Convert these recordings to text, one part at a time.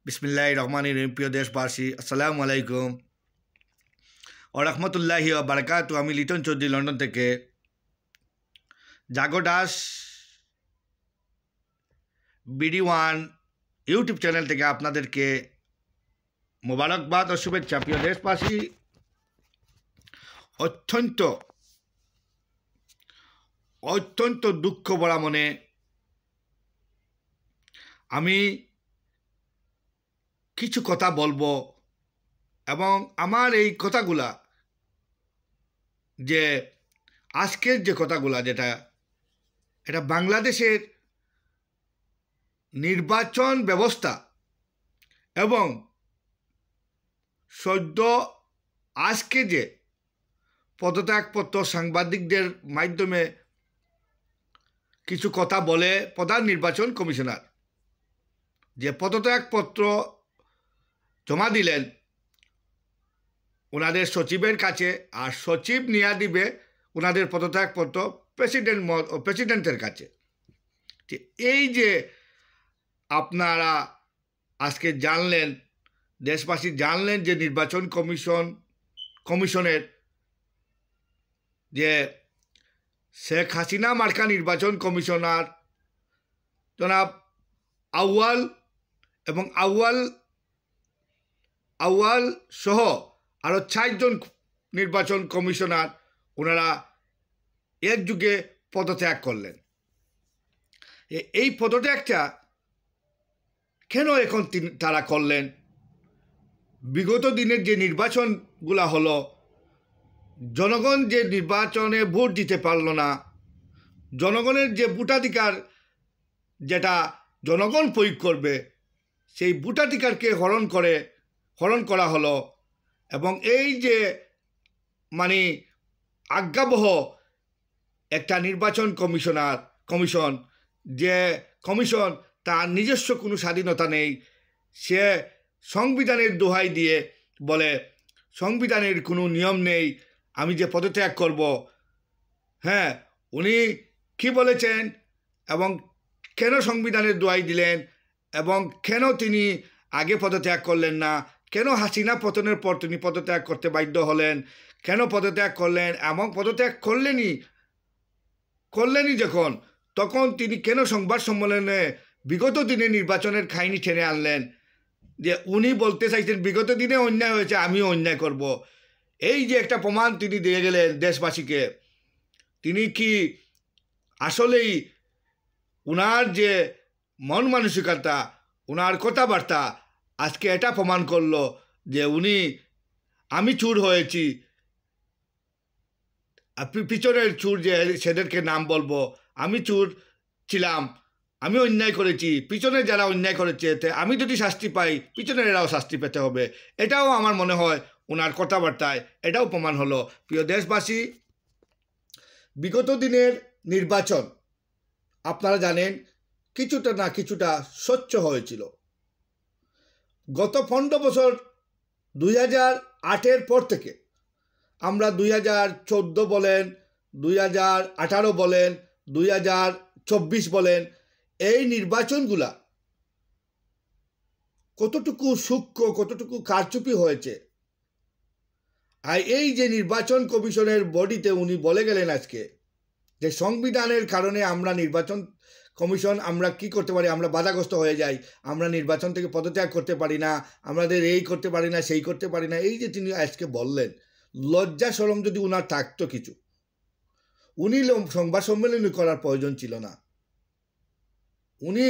বিসমিল্লাহির রহমানির রহিম। প্রিয় দেশবাসী, আসসালামু আলাইকুম ও রহমতুল্লাহি ওয়া বারাকাতুহু। আমি লিটন চৌধুরী লন্ডন থেকে জাগো দাস BD1 ইউটিউব চ্যানেল থেকে আপনাদেরকে মোবারকবাদ ও শুভেচ্ছা। প্রিয় দেশবাসী, অত্যন্ত দুঃখ ভরা মনে আমি কিছু কথা বলবো, এবং আমার এই কথাগুলা যে আজকের যে কথাগুলা এটা বাংলাদেশের নির্বাচন ব্যবস্থা এবং সদ্য আজকে যে পদত্যাগপত্র সাংবাদিকদের মাধ্যমে কিছু কথা বলে প্রধান নির্বাচন কমিশনার, যে পদত্যাগপত্র জমা দিলেন ওনাদের সচিবের কাছে, আর সচিব নিয়ে দিবে ওনাদের পদত্যাগপত্র প্রেসিডেন্টের কাছে। এই যে আপনারা আজকে জানলেন, দেশবাসী জানলেন যে নির্বাচন কমিশনের যে শেখ হাসিনা মার্কা নির্বাচন কমিশনার জনাব আউয়াল এবং আউয়াল সহ আরও 4 জন নির্বাচন কমিশনার ওনারা একযুগে পদত্যাগ করলেন। এই পদত্যাগটা কেন এখন তারা করলেন? বিগত দিনের যে নির্বাচনগুলা হলো, জনগণ যে নির্বাচনে ভোট দিতে পারল না, জনগণের যে ভোটাধিকার যেটা জনগণ প্রয়োগ করবে, সেই ভোটাধিকারকে হরণ করা হলো। এবং এই যে আজ্ঞাবহ একটা নির্বাচন কমিশন, যে কমিশন তার নিজস্ব কোনো স্বাধীনতা নেই, সে সংবিধানের দোহাই দিয়ে বলে সংবিধানের কোনো নিয়ম নেই, আমি যে পদত্যাগ করব। হ্যাঁ, উনি কি বলেছেন এবং কেন সংবিধানের দোহাই দিলেন, এবং কেন তিনি আগে পদত্যাগ করলেন না, কেন হাসিনা পতনের পর তিনি পদত্যাগ করতে বাধ্য হলেন, কেন পদত্যাগ করলেন, এবং পদত্যাগ করলেনই যখন, তখন তিনি কেন সংবাদ সম্মেলনে বিগত দিনে নির্বাচনের কাহিনী টেনে আনলেন, যে উনি বলতে চাইছেন বিগত দিনে অন্যায় হয়েছে, আমিও অন্যায় করব। এই যে একটা প্রমাণ তিনি দিয়ে গেলেন দেশবাসীকে, তিনি কি আসলেই উনার যে মন মানসিকতা, উনার কথাবার্তা আজকে এটা প্রমাণ করলো যে উনি আমি চুর হয়েছি, পিছনের চুর যে সেদেরকে নাম বলবো, আমি চুর ছিলাম, আমি অন্যায় করেছি, পিছনে যারা অন্যায় করেছে আমি যদি শাস্তি পাই পিছনের এরাও শাস্তি পেতে হবে। এটাও আমার মনে হয় ওনার কথাবার্তায় এটাও প্রমাণ হলো। প্রিয় দেশবাসী, বিগত দিনের নির্বাচন আপনারা জানেন কিছুটা না কিছুটা স্বচ্ছ হয়েছিল। গত 15 বছর 2008-এর পর থেকে আমরা 2014 বলেন, 2018 বলেন, 2024 বলেন, এই নির্বাচনগুলা কতটুকু সূক্ষ্ম, কতটুকু কারচুপি হয়েছে। আর এই যে নির্বাচন কমিশনের বডিতে উনি বলে গেলেন আজকে যে সংবিধানের কারণে আমরা নির্বাচন কমিশন আমরা কি করতে পারি, আমরা বাধাগ্রস্ত হয়ে যাই, আমরা নির্বাচন থেকে পদত্যাগ করতে পারি না, আমাদের এই করতে পারি না, সেই করতে পারি না। এই যে তিনি আজকে বললেন, লজ্জা শরম যদি উনার থাকতো কিছু, উনি সংবাদ সম্মেলন করার প্রয়োজন ছিল না। উনি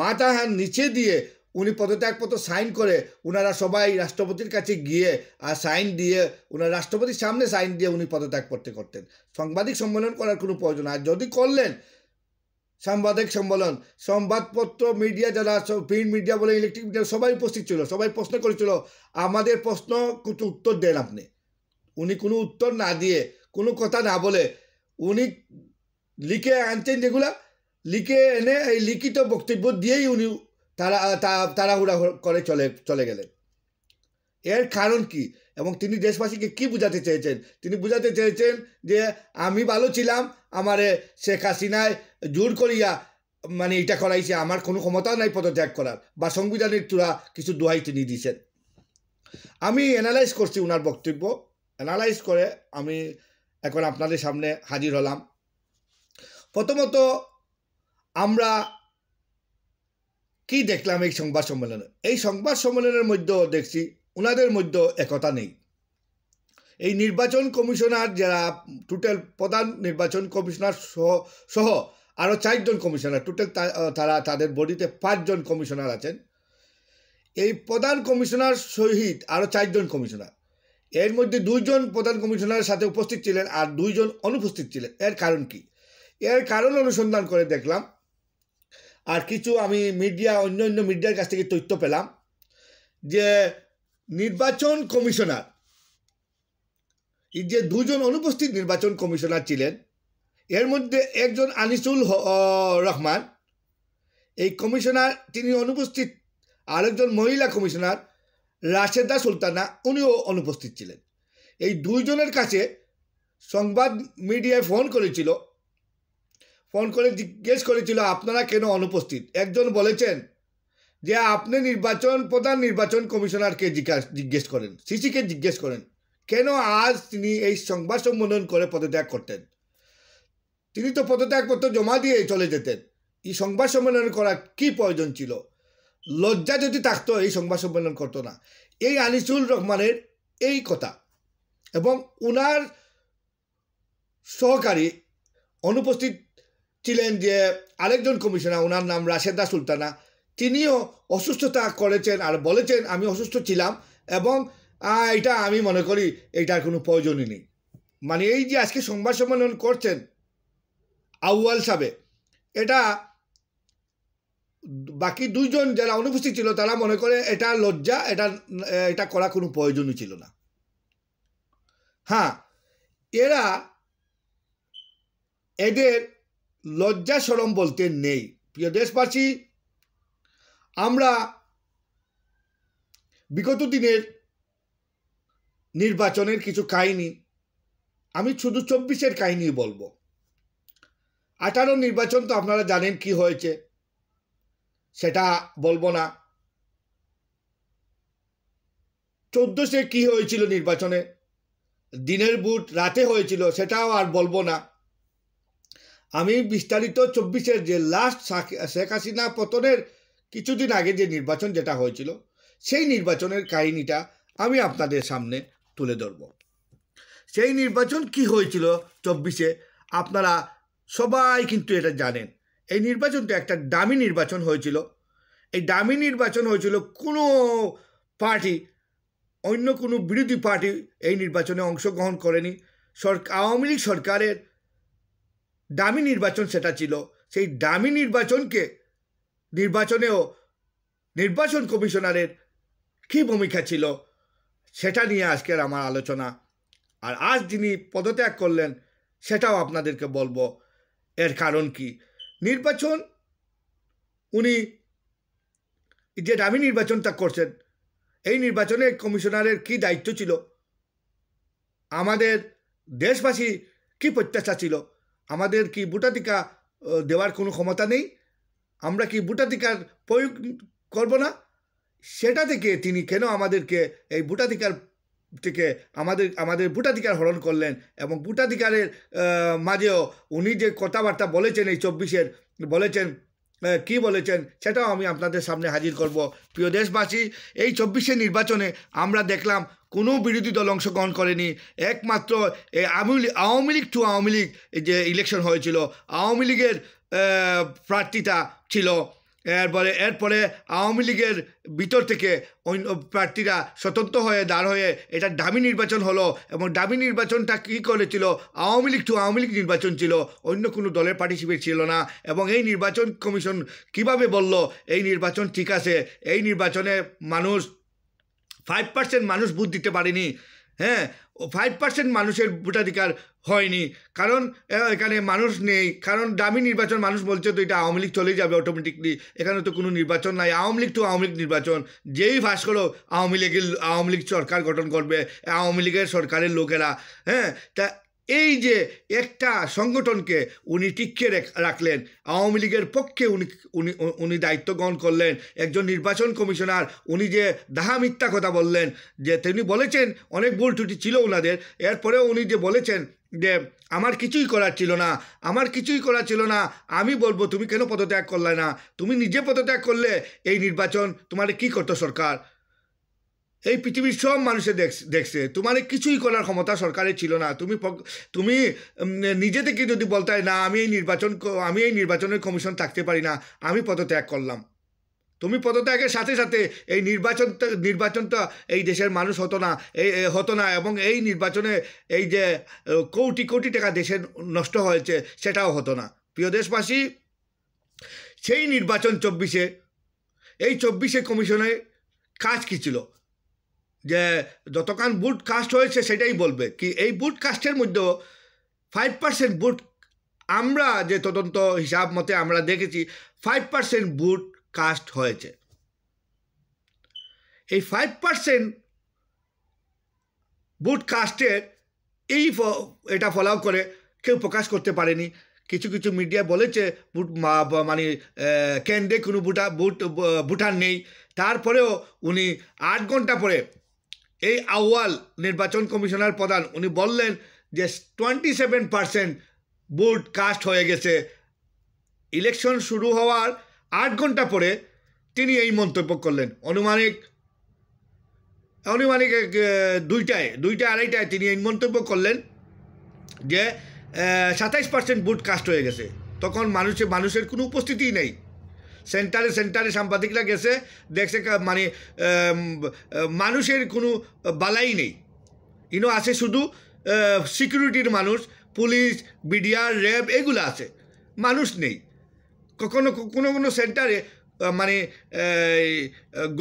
মাথা নিচে দিয়ে উনি পদত্যাগপত্র সাইন করে ওনারা সবাই রাষ্ট্রপতির কাছে গিয়ে আর সাইন দিয়ে ওনার রাষ্ট্রপতির সামনে সাইন দিয়ে উনি পদত্যাগ করতেন। সাংবাদিক সম্মেলন করার কোনো প্রয়োজন, আর যদি করলেন সাংবাদিক সম্মেলন, সংবাদপত্র মিডিয়া যারা প্রিন্ট মিডিয়া বলে ইলেকট্রিক মিডিয়া সবাই উপস্থিত ছিল, সবাই প্রশ্ন করেছিল, আমাদের প্রশ্ন কিছু উত্তর দেন আপনি। উনি কোনো উত্তর না দিয়ে, কোনো কথা না বলে উনি লিখে আনছেন, যেগুলা লিখে এনে এই লিখিত বক্তব্য দিয়েই উনি তাড়াহুড়া করে চলে গেলেন। এর কারণ কি, এবং তিনি দেশবাসীকে কি বুঝাতে চেয়েছেন? তিনি বুঝাতে চেয়েছেন যে আমি ভালো ছিলাম, আমারে শেখ হাসিনায় জোর করিয়া মানে এটা করাইছে, আমার কোনো ক্ষমতা নাই পদত্যাগ করার, বা সংবিধানের চূড়া কিছু দোহাই তিনি দিয়েছেন। আমি অ্যানালাইজ করছি ওনার বক্তব্য, অ্যানালাইজ করে আমি এখন আপনাদের সামনে হাজির হলাম। প্রথমত আমরা কি দেখলাম এই সংবাদ সম্মেলনে? এই সংবাদ সম্মেলনের মধ্যেও দেখছি ওনাদের মধ্যে একতা নেই। এই নির্বাচন কমিশনার যারা টোটাল প্রধান নির্বাচন কমিশনার সহ আরও 4 জন কমিশনার, টোটাল তাদের বডিতে 5 জন কমিশনার আছেন। এই প্রধান কমিশনার সহিত আরও 4 জন কমিশনার, এর মধ্যে 2 জন প্রধান কমিশনারের সাথে উপস্থিত ছিলেন আর 2 জন অনুপস্থিত ছিলেন। এর কারণ কি? এর কারণ অনুসন্ধান করে দেখলাম, আর কিছু আমি অন্য মিডিয়ার কাছ থেকে তথ্য পেলাম যে নির্বাচন কমিশনার, এই যে 2 জন অনুপস্থিত নির্বাচন কমিশনার ছিলেন, এর মধ্যে একজন আনিসুল রহমান এই কমিশনার, তিনি অনুপস্থিত। আরেকজন মহিলা কমিশনার রাশেদা সুলতানা, উনিও অনুপস্থিত ছিলেন। এই 2 জনের কাছে সংবাদ মিডিয়ায় ফোন করে জিজ্ঞেস করেছিল আপনারা কেন অনুপস্থিত। একজন বলেছেন যে আপনি প্রধান নির্বাচন কমিশনারকে জিজ্ঞেস করেন, সিসিকে জিজ্ঞেস করেন কেন আজ তিনি এই সংবাদ সম্মেলন করে পদত্যাগ করতেন। তিনি তো পদত্যাগপত্র জমা দিয়ে চলে যেতেন। এই সংবাদ সম্মেলন করার কি প্রয়োজন ছিল? লজ্জা যদি থাকতো এই সংবাদ সম্মেলন করতো না। এই আনিসুল রহমানের এই কথা, এবং ওনার সহকারী অনুপস্থিত ছিলেন যে আরেকজন কমিশনার, ওনার নাম রাশেদা সুলতানা, তিনিও অসুস্থতা করেছেন আর বলেছেন আমি অসুস্থ ছিলাম এবং এটা আমি মনে করি এইটার কোনো প্রয়োজনই নেই। মানে এই যে আজকে সংবাদ সম্মেলন করছেন আউয়াল সাহেব, এটা বাকি 2 জন যারা অনুপস্থিত ছিল তারা মনে করে এটা লজ্জা, এটা করা কোনো প্রয়োজনই ছিল না। হ্যাঁ, এদের লজ্জা শরম বলতে নেই। প্রিয় দেশবাসী, আমরা বিগত দিনের নির্বাচনের কিছু কাহিনী, আমি শুধু 24-এর কাহিনী বলবো। 18 নির্বাচন তো আপনারা জানেন কি হয়েছে, সেটা বলবো না। 14-এ কি হয়েছিল নির্বাচনে, দিনের ভোট রাতে হয়েছিল, সেটাও আর বলবো না। আমি বিস্তারিত 24-এর যে লাস্ট শেখ হাসিনা পতনের কিছুদিন আগে যে নির্বাচন যেটা হয়েছিল, সেই নির্বাচনের কাহিনীটা আমি আপনাদের সামনে তুলে ধরব। সেই নির্বাচন কি হয়েছিল 24-এ, আপনারা সবাই কিন্তু এটা জানেন। এই নির্বাচনটা একটা ডামি নির্বাচন হয়েছিল। এই ডামি নির্বাচন হয়েছিল, কোনো পার্টি, অন্য কোনো বিরোধী পার্টি এই নির্বাচনে অংশগ্রহণ করেনি। আওয়ামী লীগ সরকারের ডামি নির্বাচন সেটা ছিল। সেই ডামি নির্বাচনেও নির্বাচন কমিশনারের কী ভূমিকা ছিল সেটা নিয়ে আজকের আমার আলোচনা। আর আজ যিনি পদত্যাগ করলেন সেটাও আপনাদেরকে বলবো এর কারণ কি। নির্বাচন, উনি যে ডামি নির্বাচনটা করছেন, এই নির্বাচনে কমিশনারের কি দায়িত্ব ছিল, আমাদের দেশবাসী কি প্রত্যাশা ছিল, আমাদের কি ভোটাধিকার দেওয়ার কোনো ক্ষমতা নেই, আমরা কি ভোটাধিকার প্রয়োগ করব না, সেটা থেকে তিনি কেন আমাদেরকে এই ভোটাধিকার থেকে আমাদের ভোটাধিকার হরণ করলেন। এবং ভোটাধিকারের মাঝেও উনি যে কথাবার্তা বলেছেন এই 24-এর কি বলেছেন সেটাও আমি আপনাদের সামনে হাজির করব। প্রিয় দেশবাসী, এই 24-এর নির্বাচনে আমরা দেখলাম কোনো বিরোধী দল অংশগ্রহণ করেনি। একমাত্র আওয়ামী লীগ যে ইলেকশন হয়েছিল, আওয়ামী লীগের প্রার্থীতা ছিল। এরপরে আওয়ামী লীগের ভিতর থেকে অন্য প্রার্থীরা স্বতন্ত্র হয়ে দাঁড় হয়ে এটা ডামি নির্বাচন হলো। এবং ডামি নির্বাচনটা কী করেছিল, আওয়ামী লীগ নির্বাচন ছিল, অন্য কোনো দলের পার্টিসিপেট ছিল না। এবং এই নির্বাচন কমিশন কিভাবে বলল এই নির্বাচন ঠিক আছে, এই নির্বাচনে 5% মানুষ ভোট দিতে পারেনি। হ্যাঁ, 5% মানুষের ভোটাধিকার হয়নি, কারণ এখানে মানুষ নেই। কারণ ডামি নির্বাচন, মানুষ বলছে তো এটা আওয়ামী লীগ চলে যাবে অটোমেটিকলি, এখানে তো কোনো নির্বাচন নাই। আওয়ামী লীগ নির্বাচন যেই ফাঁস করো আওয়ামী লীগ সরকার গঠন করবে, আওয়ামী লীগের সরকারের লোকেরা। হ্যাঁ, তা এই যে একটা সংগঠনকে উনি টিকিয়ে রাখলেন, আওয়ামী লীগের পক্ষে উনি উনি উনি দায়িত্ব গ্রহণ করলেন, একজন নির্বাচন কমিশনার। উনি যে দাহা মিথ্যা কথা বললেন, যে তিনি বলেছেন অনেক ভুল ত্রুটি ছিল ওনাদের, এরপরেও উনি যে বলেছেন যে আমার কিছুই করার ছিল না, আমার কিছুই করার ছিল না, আমি বলবো তুমি কেন পদত্যাগ করলে না, তুমি নিজে পদত্যাগ করলে এই নির্বাচন তোমার কি করতো সরকার, এই পৃথিবীর সব মানুষে দেখছে তোমার কিছুই করার ক্ষমতা সরকারের ছিল না, তুমি নিজে থেকে যদি বলতে না আমি এই নির্বাচনের কমিশন থাকতে পারি না, আমি পদত্যাগ করলাম, তুমি পদত্যাগের সাথে সাথে এই নির্বাচনটা এই দেশের মানুষ হতো না এবং এই নির্বাচনে এই যে কোটি কোটি টাকা দেশের নষ্ট হয়েছে সেটাও হতো না। প্রিয় দেশবাসী, সেই নির্বাচন 24 কমিশনের কাজ কী ছিল, যে যতক্ষণ বুট কাস্ট হয়েছে সেটাই বলবে কি এই বুট কাস্টের মধ্যেও 5% বুট, আমরা যে তদন্ত হিসাব মতে আমরা দেখেছি 5% বুট কাস্ট হয়েছে। এই 5% বুট কাস্টের এটা ফলাও করে কেউ প্রকাশ করতে পারেনি। কিছু কিছু মিডিয়া বলেছে বুট মানে কেন্দ্রে কোনো ভোটার নেই, তারপরেও উনি 8 ঘন্টা পরে এই আউয়াল নির্বাচন কমিশনার প্রধান উনি বললেন যে 27% ভোট কাস্ট হয়ে গেছে। ইলেকশন শুরু হওয়ার 8 ঘন্টা পরে তিনি এই মন্তব্য করলেন। অনুমানিক 2:30 তিনি এই মন্তব্য করলেন যে 27% ভোট কাস্ট হয়ে গেছে। তখন মানুষের কোনো উপস্থিতিই নেই, সেন্টারে সাংবাদিকরা গেছে, দেখছে মানে মানুষের কোনো বালাই নেই, আছে শুধু সিকিউরিটির মানুষ, পুলিশ, বিডিআর, র্যাব এগুলো আছে, মানুষ নেই। কোনো সেন্টারে মানে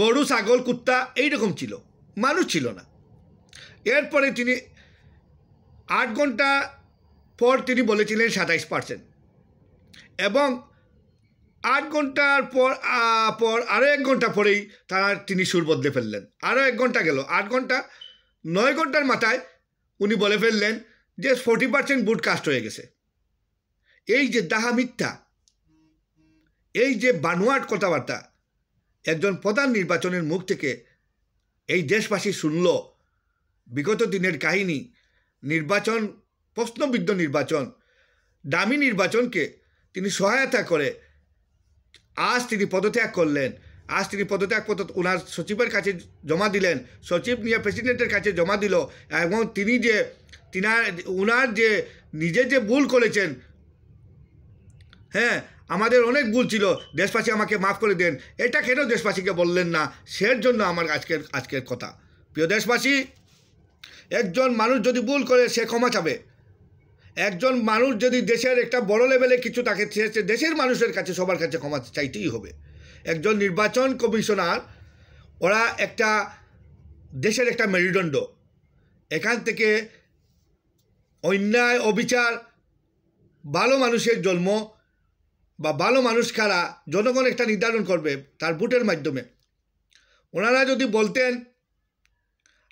গরু, ছাগল, কুত্তা এইরকম ছিল, মানুষ ছিল না। এরপরে তিনি 8 ঘন্টা পর তিনি বলেছিলেন 27%, এবং 8 ঘন্টার পর আরও 1 ঘন্টা পরেই তিনি সুর বদলে ফেললেন। আরও 1 ঘন্টা গেল, 8 ঘন্টা, 9 ঘন্টার মাথায় উনি বলে ফেললেন যে 40% ভোট কাস্ট হয়ে গেছে। এই যে দাহা মিথ্যা, এই যে বানোয়াট কথাবার্তা একজন প্রধান নির্বাচনের মুখ থেকে এই দেশবাসী শুনল। বিগত দিনের কাহিনী, নির্বাচন, প্রশ্নবিদ্ধ নির্বাচন, দামি নির্বাচনকে তিনি সহায়তা করে আজ তিনি পদত্যাগ করলেন। আজ তিনি পদত্যাগপত্র ওনার সচিবের কাছে জমা দিলেন, সচিব নিয়ে প্রেসিডেন্টের কাছে জমা দিল, এবং তিনি যে ওনার যে নিজে যে ভুল করেছেন, হ্যাঁ আমাদের অনেক ভুল ছিল, দেশবাসী আমাকে মাফ করে দেন, এটা কেন দেশবাসীকে বললেন না, সের জন্য আমার আজকের কথা। প্রিয় দেশবাসী, একজন মানুষ যদি ভুল করে সে ক্ষমা চাবে। একজন মানুষ যদি দেশের একটা বড় লেভেলে কিছু তাকে দেশের মানুষের কাছে সবার কাছে ক্ষমা চাইতেই হবে। একজন নির্বাচন কমিশনার, ওরা একটা দেশের একটা মেরুদণ্ড, এখান থেকে অন্যায়, অবিচার, ভালো মানুষের জন্ম বা ভালো মানুষ কারা জনগণ একটা নির্ধারণ করবে তার ভোটের মাধ্যমে। ওনারা যদি বলতেন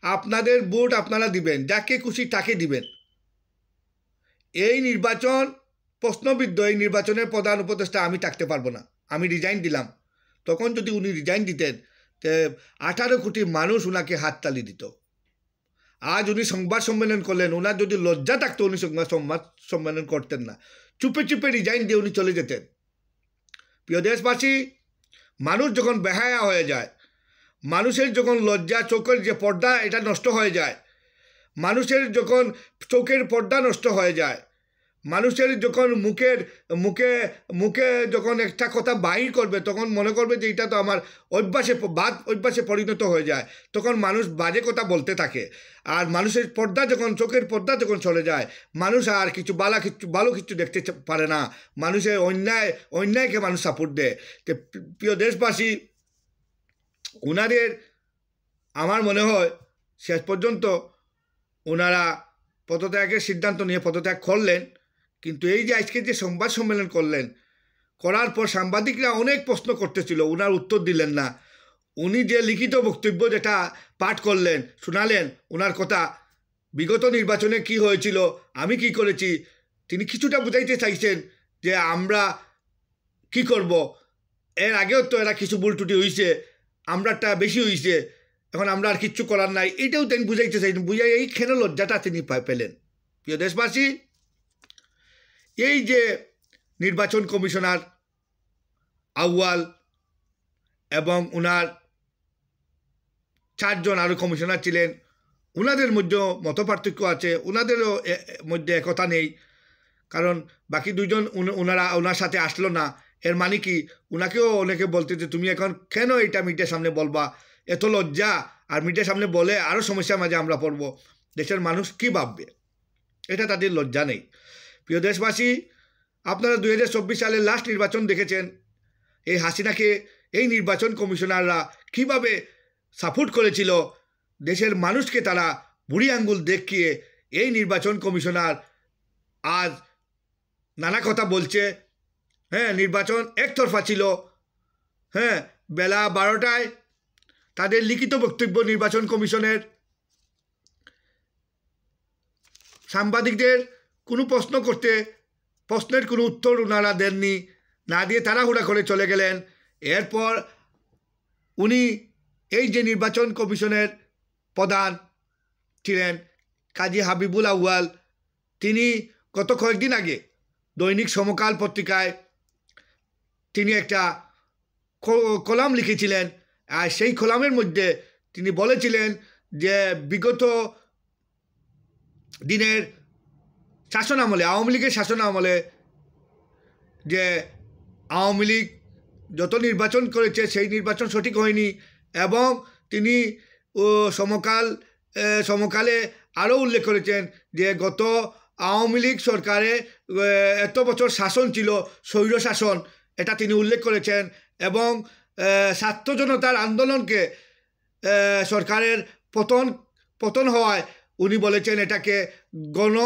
আপনাদের ভোট আপনারা দিবেন, যাকে খুশি তাকে দিবেন, এই নির্বাচন প্রশ্নবিদ্ধ, এই নির্বাচনের প্রধান উপদেষ্টা আমি থাকতে পারবো না, আমি রিজাইন দিলাম, তখন যদি উনি রিজাইন দিতেন 18 কোটি মানুষ ওনাকে হাততালি দিত। আজ উনি সংবাদ সম্মেলন করলেন, ওনার যদি লজ্জা থাকতো উনি সংবাদ সম্মেলন করতেন না, চুপে চুপে রিজাইন দিয়ে উনি চলে যেতেন। প্রিয় দেশবাসী, মানুষ যখন বেহায়া হয়ে যায়, মানুষের যখন লজ্জা, চোখের যে পর্দা এটা নষ্ট হয়ে যায়, মানুষের যখন চোখের পর্দা নষ্ট হয়ে যায়, মানুষের যখন মুখে যখন একটা কথা বাহির করবে তখন মনে করবে যে এটা তো আমার অভ্যাসে পরিণত হয়ে যায়, তখন মানুষ বাজে কথা বলতে থাকে। আর মানুষের পর্দা যখন, চোখের পর্দা যখন চলে যায়, মানুষ আর ভালো কিছু দেখতে পারে না, মানুষের অন্যায়কে মানুষ সাপোর্ট দেয়। তো প্রিয় দেশবাসী, ওনাদের আমার মনে হয় শেষ পর্যন্ত ওনারা পদত্যাগের সিদ্ধান্ত নিয়ে পদত্যাগ করলেন। কিন্তু এই যে আজকে যে সংবাদ সম্মেলন করলেন, করার পর সাংবাদিকরা অনেক প্রশ্ন করতেছিল, ওনার উত্তর দিলেন না। উনি যে লিখিত বক্তব্য যেটা পাঠ করলেন, শোনালেন ওনার কথা, বিগত নির্বাচনে কি হয়েছিল, আমি কি করেছি, তিনি কিছুটা বুঝাইতে চাইছেন যে আমরা কি করব, এর আগেও তো এরা কিছু ভুল ত্রুটি হয়েছে, আমরাটা বেশি হয়েছে, এখন আমরা আর কিচ্ছু করার নাই, এটাও তিনি বুঝাইতে চাইছেন। বুঝাই এই ক্ষণ লজ্জাটা তিনি পেলেন। প্রিয় দেশবাসী, এই যে নির্বাচন কমিশনার আউয়াল এবং ওনার 4 জন আরও কমিশনার ছিলেন, ওনাদের মধ্যেও মত পার্থক্য আছে, ওনাদেরও মধ্যে একতা নেই। কারণ বাকি 2 জন ওনার সাথে আসলো না, এর মানে কি ওনাকেও অনেকে বলতে যে তুমি এখন কেন এটা মিডিয়ার সামনে বলবা, এত লজ্জা, আর মিডিয়ার সামনে বলে আরও সমস্যার মাঝে আমরা পড়ব, দেশের মানুষ কি ভাববে, এটা তাদের লজ্জা নেই। প্রিয় দেশবাসী, আপনারা 2024 সালের লাস্ট নির্বাচন দেখেছেন, এই হাসিনাকে এই নির্বাচন কমিশনাররা কিভাবে সাপোর্ট করেছিল, দেশের মানুষকে তারা বুড়ি আঙ্গুল দেখিয়ে এই নির্বাচন কমিশনার আজ নানা কথা বলছে। হ্যাঁ, নির্বাচন একতরফা ছিল। হ্যাঁ, বেলা 12টায় তাদের লিখিত বক্তব্য নির্বাচন কমিশনের, সাংবাদিকদের কোনো প্রশ্নের কোনো উত্তর ওনারা দেননি, না দিয়ে তাড়াহুড়া করে চলে গেলেন। এরপর উনি এই যে নির্বাচন কমিশনের প্রধান ছিলেন কাজী হাবিবুল আউয়াল, তিনি গত কয়েকদিন আগে দৈনিক সমকাল পত্রিকায় তিনি একটা কলাম লিখেছিলেন, আর সেই কলামের মধ্যে তিনি বলেছিলেন যে বিগত দিনের শাসনামলে, আওয়ামী লীগের শাসনামলে, যে আওয়ামী লীগ যত নির্বাচন করেছে সেই নির্বাচন সঠিক হয়নি, এবং তিনি সমকালে আরও উল্লেখ করেছেন যে গত আওয়ামী লীগ সরকারে এত বছর শাসন ছিল, স্বৈর শাসন, এটা তিনি উল্লেখ করেছেন। এবং ছাত্র জনতার আন্দোলনকে সরকারের পতন হওয়ায় উনি বলেছেন এটাকে গণ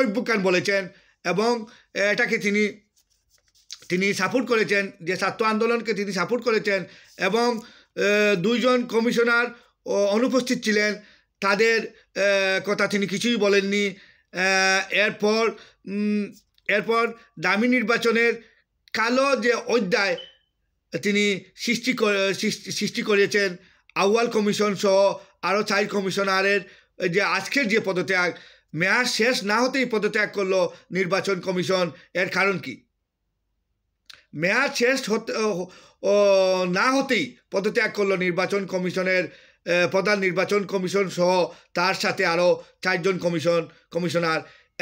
অভ্যুত্থান বলেছেন, এবং এটাকে তিনি সাপোর্ট করেছেন, যে ছাত্র আন্দোলনকে তিনি সাপোর্ট করেছেন। এবং 2 জন কমিশনার অনুপস্থিত ছিলেন, তাদের কথা তিনি কিছুই বলেননি। এরপর দামি নির্বাচনের কালো যে অধ্যায় তিনি সৃষ্টি করেছেন, আউয়াল কমিশন সহ আরও 4 কমিশনারের যে আজকের যে পদত্যাগ, মেয়াদ শেষ না হতেই পদত্যাগ করলো নির্বাচন কমিশন। এর কারণ কি? মেয়াদ শেষ না হতেই পদত্যাগ করলো নির্বাচন কমিশনের প্রধান নির্বাচন কমিশন সহ তার সাথে আরও 4 জন কমিশনার।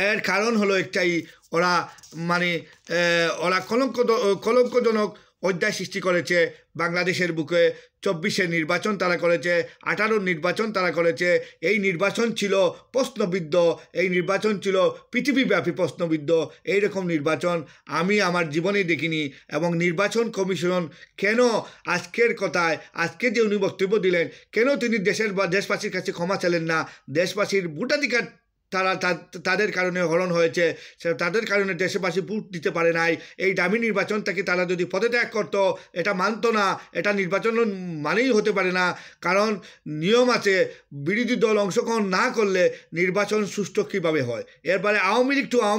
এর কারণ হলো একটাই, ওরা কলঙ্কজনক অধ্যায় সৃষ্টি করেছে বাংলাদেশের বুকে। 24-এর নির্বাচন তারা করেছে, 18-র নির্বাচন তারা করেছে। এই নির্বাচন ছিল প্রশ্নবিদ্ধ, এই নির্বাচন ছিল পৃথিবীব্যাপী প্রশ্নবিদ্ধ। এইরকম নির্বাচন আমি আমার জীবনে দেখিনি। এবং নির্বাচন কমিশন কেন আজকের কথায়, আজকে যে উনি বক্তব্য দিলেন, কেন তিনি দেশবাসীর কাছে ক্ষমা চাইলেন না? দেশবাসীর ভোটাধিকার তাদের কারণে হরণ হয়েছে, তাদের কারণে দেশবাসী ভোট দিতে পারে নাই। এই দামি নির্বাচন থেকে তারা যদি পদত্যাগ করত, এটা মানত না, এটা নির্বাচন মানেই হতে পারে না। কারণ নিয়ম আছে, বিরোধী দল অংশগ্রহণ না করলে নির্বাচন সুষ্ঠু কীভাবে হয়? এরপরে আওয়ামী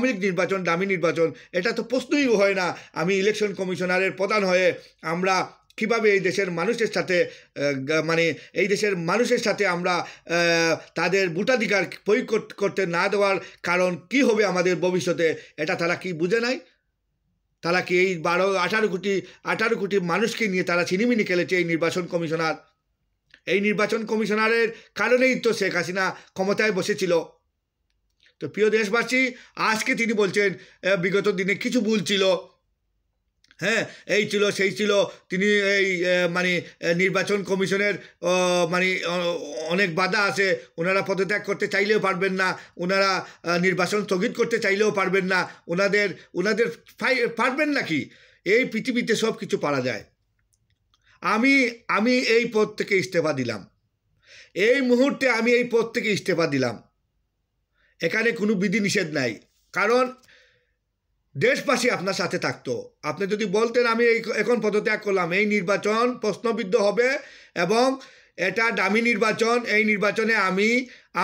লীগ নির্বাচন, দামি নির্বাচন, এটা তো প্রশ্নই হয় না। আমি ইলেকশন কমিশনারের প্রধান হয়ে আমরা কীভাবে এই দেশের মানুষের সাথে আমরা তাদের ভোটাধিকার প্রয়োগ করতে না দেওয়ার কারণ কি হবে আমাদের ভবিষ্যতে, এটা তারা কি বুঝে নাই? তারা কি এই 18 কোটি মানুষকে নিয়ে তারা ছিনিমিনি খেলেছে এই নির্বাচন কমিশনার? এই নির্বাচন কমিশনারের কারণেই তো শেখ হাসিনা ক্ষমতায় বসেছিল। তো প্রিয় দেশবাসী, আজকে তিনি বলছেন বিগত দিনে কিছু ভুল ছিল, হ্যাঁ, এই ছিল সেই ছিল, তিনি এই নির্বাচন কমিশনের অনেক বাধা আছে, ওনারা পদত্যাগ করতে চাইলেও পারবেন না, ওনারা নির্বাচন স্থগিত করতে চাইলেও পারবেন না, ওনাদের পারবেন নাকি? এই পৃথিবীতে সব কিছু পারা যায়। আমি এই পদ থেকে ইস্তফা দিলাম, এই মুহূর্তে আমি এই পদ থেকে ইস্তফা দিলাম। এখানে কোনো বিধি নিষেধ নাই, কারণ দেশবাসী আপনার সাথে থাকতো। আপনি যদি বলতেন আমি এখন পদত্যাগ করলাম, এই নির্বাচন প্রশ্নবিদ্ধ হবে এবং এটা দামি নির্বাচন, এই নির্বাচনে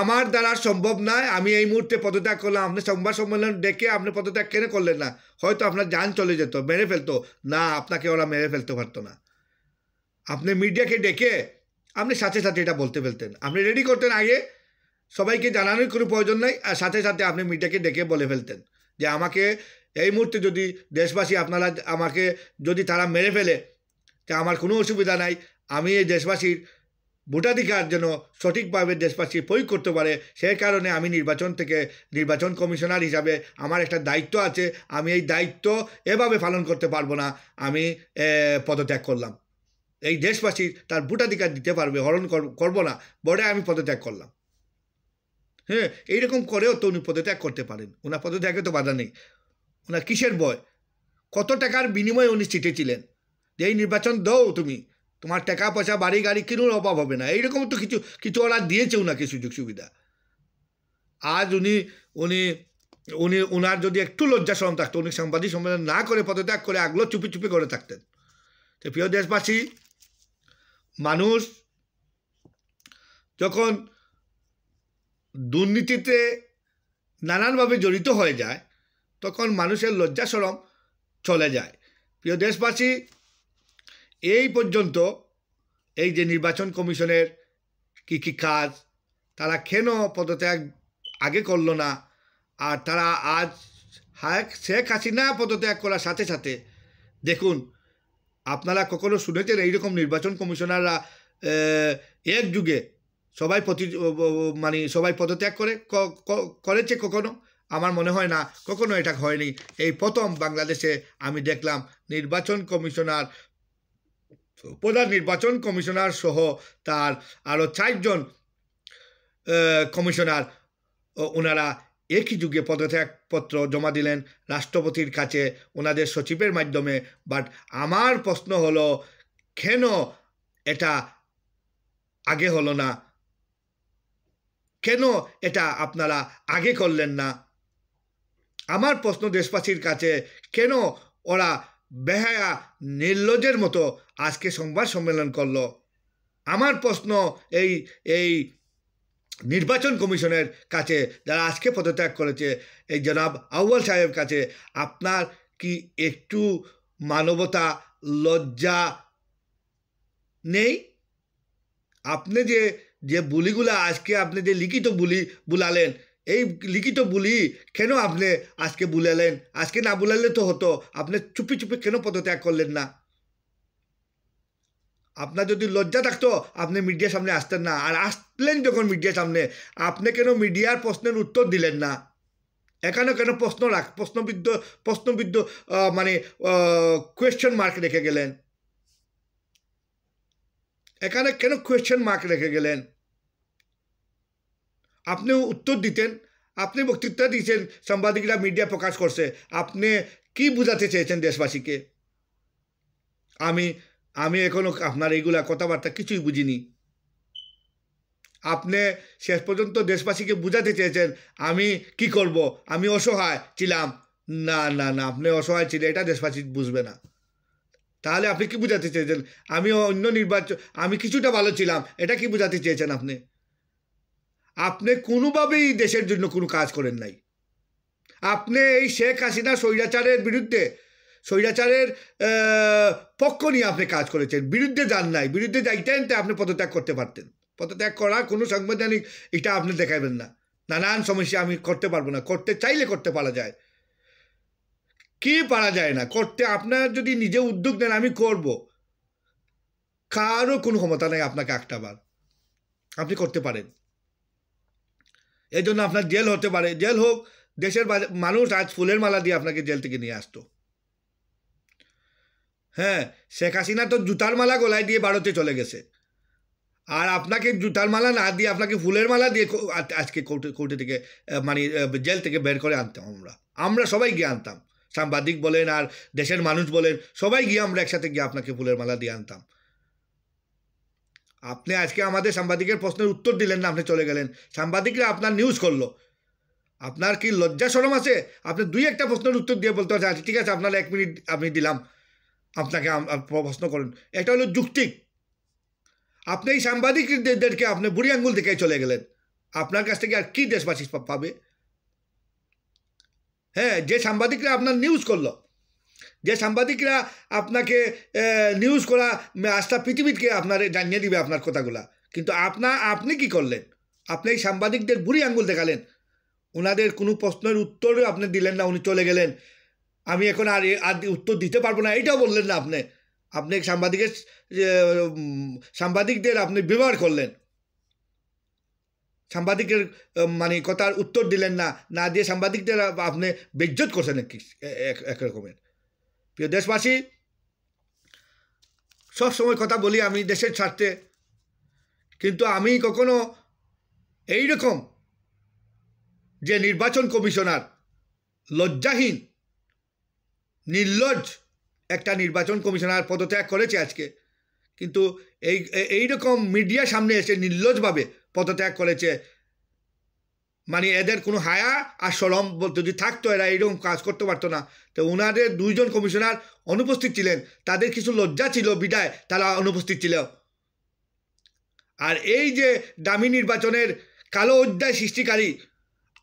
আমার দ্বারা সম্ভব নয়, আমি এই মুহূর্তে পদত্যাগ করলাম। আপনি সংবাদ সম্মেলন ডেকে আপনি পদত্যাগ কেন করলেন না? হয়তো আপনার জান চলে যেত, মেরে ফেলতো না, আপনাকে ওরা মেরে ফেলতে পারতো না। আপনি মিডিয়াকে ডেকে আপনি সাথে সাথে এটা বলতে ফেলতেন, আপনি রেডি করতেন আগে, সবাইকে জানানোর কোনো প্রয়োজন নাই, আর সাথে সাথে আপনি মিডিয়াকে ডেকে বলে ফেলতেন যে আমাকে এই মুহূর্তে যদি দেশবাসী আপনারা আমাকে যদি তারা মেরে ফেলে তা আমার কোনো অসুবিধা নাই, আমি এই দেশবাসীর ভোটাধিকার যেন সঠিকভাবে দেশবাসী প্রয়োগ করতে পারে, সেই কারণে আমি নির্বাচন কমিশনার হিসাবে আমার একটা দায়িত্ব আছে, আমি এই দায়িত্ব এভাবে পালন করতে পারবো না, আমি পদত্যাগ করলাম। এই দেশবাসী তার ভোটাধিকার দিতে পারবে, হরণ করবো না বলে আমি পদত্যাগ করলাম। হ্যাঁ, এইরকম করেও তো উনি পদত্যাগ করতে পারেন, ওনার পদত্যাগে তো বাধা নেই। ওনার কিসের ভয়? কত টাকার বিনিময়ে উনি চিঠেছিলেন যে এই নির্বাচন দাও, তুমি তোমার টাকা পয়সা বাড়ি গাড়ি কিনুর অভাব হবে না, এইরকম তো কিছু ওরা দিয়েছে ওনাকে সুযোগ সুবিধা। আজ ওনার যদি একটু লজ্জা শরম থাকতো, উনি সাংবাদিক সম্মেলন না করে পদত্যাগ করে আগলো চুপি চুপি করে থাকতেন। তো প্রিয় দেশবাসী, মানুষ যখন দুর্নীতিতে নানানভাবে জড়িত হয়ে যায় তখন মানুষের লজ্জা শরম চলে যায়। প্রিয় দেশবাসী, এই পর্যন্ত এই যে নির্বাচন কমিশনের কি কাজ, তারা কেন পদত্যাগ আগে করলো না, আর তারা আজ শেখ হাসিনা পদত্যাগ করার সাথে সাথে দেখুন, আপনারা কখনো শুনেছেন এইরকম নির্বাচন কমিশনাররা এক যুগে সবাই সবাই পদত্যাগ করেছে কখনো? আমার মনে হয় না, কখনো এটা হয়নি। এই প্রথম বাংলাদেশে আমি দেখলাম নির্বাচন কমিশনার, প্রধান নির্বাচন কমিশনার সহ তার আরও 4 জন কমিশনার, ওনারা একই যুগে পদত্যাগপত্র জমা দিলেন রাষ্ট্রপতির কাছে ওনাদের সচিবের মাধ্যমে। বাট আমার প্রশ্ন হলো, কেন এটা আগে হলো না? কেন এটা আপনারা আগে করলেন না? আমার প্রশ্ন দেশবাসীর কাছে, কেন ওরা বেহায়া নির্লজ্জের মতো আজকে সংবাদ সম্মেলন করলো? আমার প্রশ্ন এই নির্বাচন কমিশনের কাছে, যারা আজকে পদত্যাগ করেছে, এই জনাব আউয়াল সাহেবের কাছে, আপনার কি একটু মানবতা লজ্জা নেই? আপনি যে বুলিগুলা আজকে আপনি যে লিখিত বুলালেন, এই লিখিত বুলি কেন আপনি আজকে বুলালেন? আজকে না বুলালে তো হতো, আপনি চুপি চুপি কেন পদত্যাগ করলেন না? আপনার যদি লজ্জা থাকতো আপনি মিডিয়ার সামনে আসতেন না, আর আসলেন যখন মিডিয়ার সামনে, আপনি কেন মিডিয়ার প্রশ্নের উত্তর দিলেন না? এখানে কেন প্রশ্নবিদ্ধ মানে কোয়েশ্চেন মার্ক রেখে গেলেন? এখানে কেন কোয়েশ্চেন মার্ক রেখে গেলেন? আপনি উত্তর দিতেন, আপনি বক্তৃতা দিয়েছেন, সাংবাদিকরা মিডিয়া প্রকাশ করছে, আপনি কি বোঝাতে চেয়েছেন দেশবাসীকে? আমি এখনো আপনার এইগুলা কথাবার্তা কিছুই বুঝিনি। আপনি শেষ পর্যন্ত দেশবাসীকে বুঝাতে চেয়েছেন আমি কি করব, আমি অসহায় ছিলাম। না না না, আপনি অসহায় ছিলেন এটা দেশবাসী বুঝবে না। তাহলে আপনি কি বুঝাতে চেয়েছেন? আমি কিছুটা ভালো ছিলাম, এটা কি বুঝাতে চেয়েছেন আপনি? আপনি কোনোভাবেই দেশের জন্য কোনো কাজ করেন নাই। আপনি এই শেখ হাসিনা স্বৈরাচারের বিরুদ্ধে, স্বৈরাচারের পক্ষ নিয়ে আপনি কাজ করেছেন, বিরুদ্ধে যান নাই। বিরুদ্ধে যাইতেন তো আপনি পদত্যাগ করতে পারতেন। পদত্যাগ করার কোনো সাংবিধানিক এটা আপনি দেখাবেন না। নানান সমস্যা আমি করতে পারবো না, করতে চাইলে করতে পারা যায়, কি পারা যায় না করতে। আপনার যদি নিজে উদ্যোগ নেন আমি করব, কারও কোনো ক্ষমতা নেই আপনাকে আটকাবার, আপনি করতে পারেন। এই জন্য আপনার জেল হতে পারে, জেল হোক, দেশের মানুষ আজ ফুলের মালা দিয়ে আপনাকে জেল থেকে নিয়ে আসতো। হ্যাঁ, শেখ হাসিনা তো জুতার মালা গলায় দিয়ে ভারতে চলে গেছে, আর আপনাকে জুতার মালা না দিয়ে আপনাকে ফুলের মালা দিয়ে আজকে কোর্টে থেকে মানে জেল থেকে বের করে আনতাম। আমরা সবাই গিয়ে আনতাম, সাংবাদিক বলেন আর দেশের মানুষ বলেন, সবাই গিয়ে আমরা একসাথে গিয়ে আপনাকে ফুলের মালা দিয়ে আনতাম। আপনি আজকে আমাদের সাংবাদিকের প্রশ্নের উত্তর দিলেন না, আপনি চলে গেলেন। সাংবাদিকরা আপনার নিউজ করলো, আপনার কি লজ্জা শরম আছে? আপনি 2-1টা প্রশ্নের উত্তর দিয়ে বলতে হচ্ছে ঠিক আছে আপনার 1 মিনিট আমি দিলাম, আপনাকে প্রশ্ন করেন। এটা হলো যুক্তি। আপনি এই সাংবাদিকদেরকে আপনি বুড়ি আঙ্গুল থেকে চলে গেলেন। আপনার কাছ থেকে আর কি দেশবাসী পাবে? হ্যাঁ, যে সাংবাদিকরা আপনার নিউজ করলো, যে সাংবাদিকরা আপনাকে নিউজ করা আস্থা পৃথিবীকে আপনার জানিয়ে দিবে আপনার কথাগুলা, কিন্তু আপনি কি করলেন? আপনি এই সাংবাদিকদের বুড়ি আঙ্গুল দেখালেন, ওনাদের কোনো প্রশ্নের উত্তরও আপনি দিলেন না, উনি চলে গেলেন। আমি এখন আর উত্তর দিতে পারবো না এটাও বললেন না। আপনি সাংবাদিকদের আপনি ব্যবহার করলেন, সাংবাদিকের মানে কথার উত্তর দিলেন না, না দিয়ে সাংবাদিকদের আপনি বেইজ্জত করছেন এক রকমের। প্রিয় দেশবাসী, সব সময় কথা বলি আমি দেশের স্বার্থে, কিন্তু আমি কখনো এইরকম যে নির্বাচন কমিশনার লজ্জাহীন নির্লজ্জ একটা নির্বাচন কমিশনার পদত্যাগ করেছে আজকে, কিন্তু এইরকম মিডিয়ার সামনে এসে নির্লজ্জভাবে পদত্যাগ করেছে, মানে এদের কোনো হায়া আর শরম যদি থাকতো এরা এইরকম কাজ করতে পারতো না। তো ওনাদের দুইজন কমিশনার অনুপস্থিত ছিলেন, তাদের কিছু লজ্জা ছিল বিদায় তারা অনুপস্থিত ছিল। আর এই যে দামি নির্বাচনের কালো অধ্যায় সৃষ্টিকারী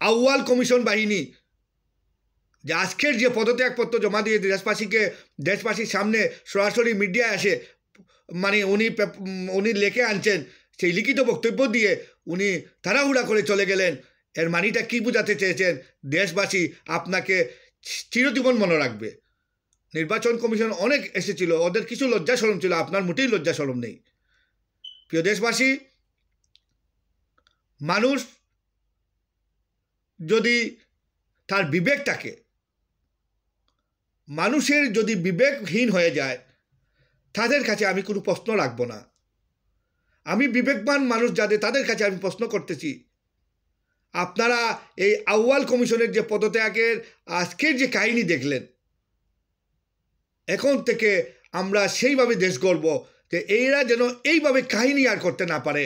আউয়াল কমিশন বাহিনী, যে আজকের যে পদত্যাগপত্র জমা দিয়ে দেশবাসীর সামনে সরাসরি মিডিয়ায় আসে, মানে উনি লিখে আনছেন, সেই লিখিত বক্তব্য দিয়ে উনি তাড়াহুড়া করে চলে গেলেন। এর মানিটা কি বোঝাতে চেয়েছেন? দেশবাসী আপনাকে চিরজীবন মনে রাখবে। নির্বাচন কমিশন অনেক এসেছিল, ওদের কিছু লজ্জা শরম ছিল, আপনার মোটেই লজ্জা শরম নেই। প্রিয় দেশবাসী, মানুষ যদি তার বিবেক থাকে, মানুষের যদি বিবেকহীন হয়ে যায়, তাদের কাছে আমি কোনো প্রশ্ন রাখবো না। আমি বিবেকবান মানুষ যাদের, তাদের কাছে আমি প্রশ্ন করতেছি, আপনারা এই আউয়াল কমিশনের যে পদত্যাগের আজকের যে কাহিনী দেখলেন, এখন থেকে আমরা সেইভাবে দেশ গড়ব যে এরা যেন এইভাবে কাহিনী আর করতে না পারে।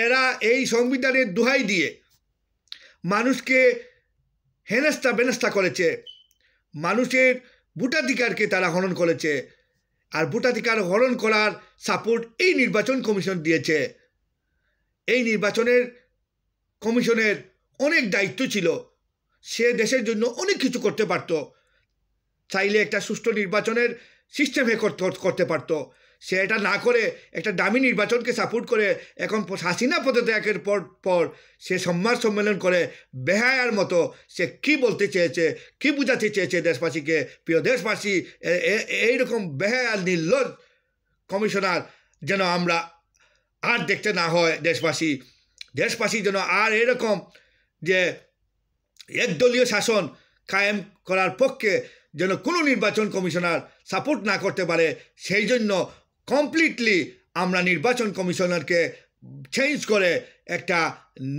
এরা এই সংবিধানের দোহাই দিয়ে মানুষকে হেনস্থা বেনস্থা করেছে, মানুষের ভোটাধিকারকে তারা হরণ করেছে, আর ভোটাধিকার হরণ করার সাপোর্ট এই নির্বাচন কমিশন দিয়েছে। এই নির্বাচনের কমিশনের অনেক দায়িত্ব ছিল, সে দেশের জন্য অনেক কিছু করতে পারত, চাইলে একটা সুষ্ঠু নির্বাচনের সিস্টেমে করতে পারত। সে এটা না করে একটা দামি নির্বাচনকে সাপোর্ট করে এখন হাসিনা পদত্যাগের পর সে সম্মান সম্মেলন করে বেহায়ার মতো সে কি বলতে চেয়েছে, কি বোঝাতে চেয়েছে দেশবাসীকে। প্রিয় দেশবাসী, এইরকম বেহায়ার নির্লজ্জ কমিশনার যেন আমরা আর দেখতে না হয়। দেশবাসী যেন আর এরকম যে একদলীয় শাসন কায়েম করার পক্ষে যেন কোনো নির্বাচন কমিশনার সাপোর্ট না করতে পারে, সেই জন্য কমপ্লিটলি আমরা নির্বাচন কমিশনারকে চেঞ্জ করে একটা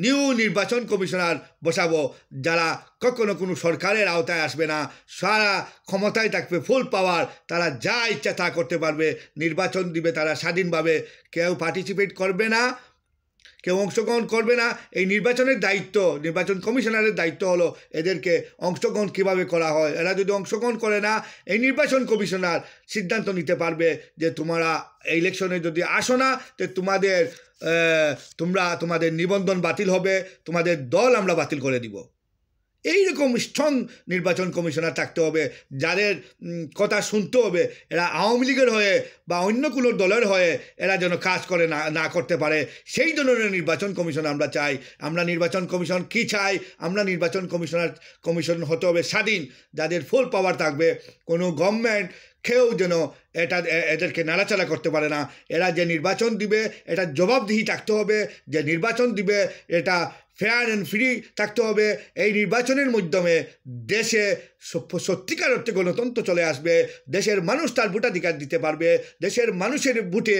নিউ নির্বাচন কমিশনার বসাবো, যারা কখনো কোনো সরকারের আওতায় আসবে না, সারা ক্ষমতায় থাকবে, ফুল পাওয়ার, তারা যা ইচ্ছা তা করতে পারবে, নির্বাচন দিবে তারা স্বাধীনভাবে, কেউ পার্টিসিপেট করবে না, কেউ অংশগ্রহণ করবে না। এই নির্বাচনের দায়িত্ব, নির্বাচন কমিশনারের দায়িত্ব হলো এদেরকে অংশগ্রহণ কীভাবে করা হয়। এরা যদি অংশগ্রহণ করে না, এই নির্বাচন কমিশনার সিদ্ধান্ত নিতে পারবে যে তোমরা ইলেকশনে যদি আসো না, তো তোমাদের নিবন্ধন বাতিল হবে, তোমাদের দল আমরা বাতিল করে দিব। এইরকম স্ট্রং নির্বাচন কমিশনার থাকতে হবে, যাদের কথা শুনতে হবে। এরা আওয়ামী লীগের হয়ে বা অন্য কোনো দলের হয়ে এরা যেন কাজ করে না করতে পারে, সেই ধরনের নির্বাচন কমিশন আমরা চাই। আমরা নির্বাচন কমিশন কি চাই? আমরা নির্বাচন কমিশন হতে হবে স্বাধীন, যাদের ফুল পাওয়ার থাকবে, কোনো গভর্নমেন্ট কেউ যেন এদেরকে নাড়াচাড়া করতে পারে না। এরা যে নির্বাচন দিবে এটা জবাবদিহি থাকতে হবে, যে নির্বাচন দিবে এটা ফেয়ার অ্যান্ড ফ্রি থাকতে হবে। এই নির্বাচনের মাধ্যমে দেশে সত্যিকার অর্থে গণতন্ত্র চলে আসবে, দেশের মানুষ তার ভোটাধিকার দিতে পারবে, দেশের মানুষের ভোটে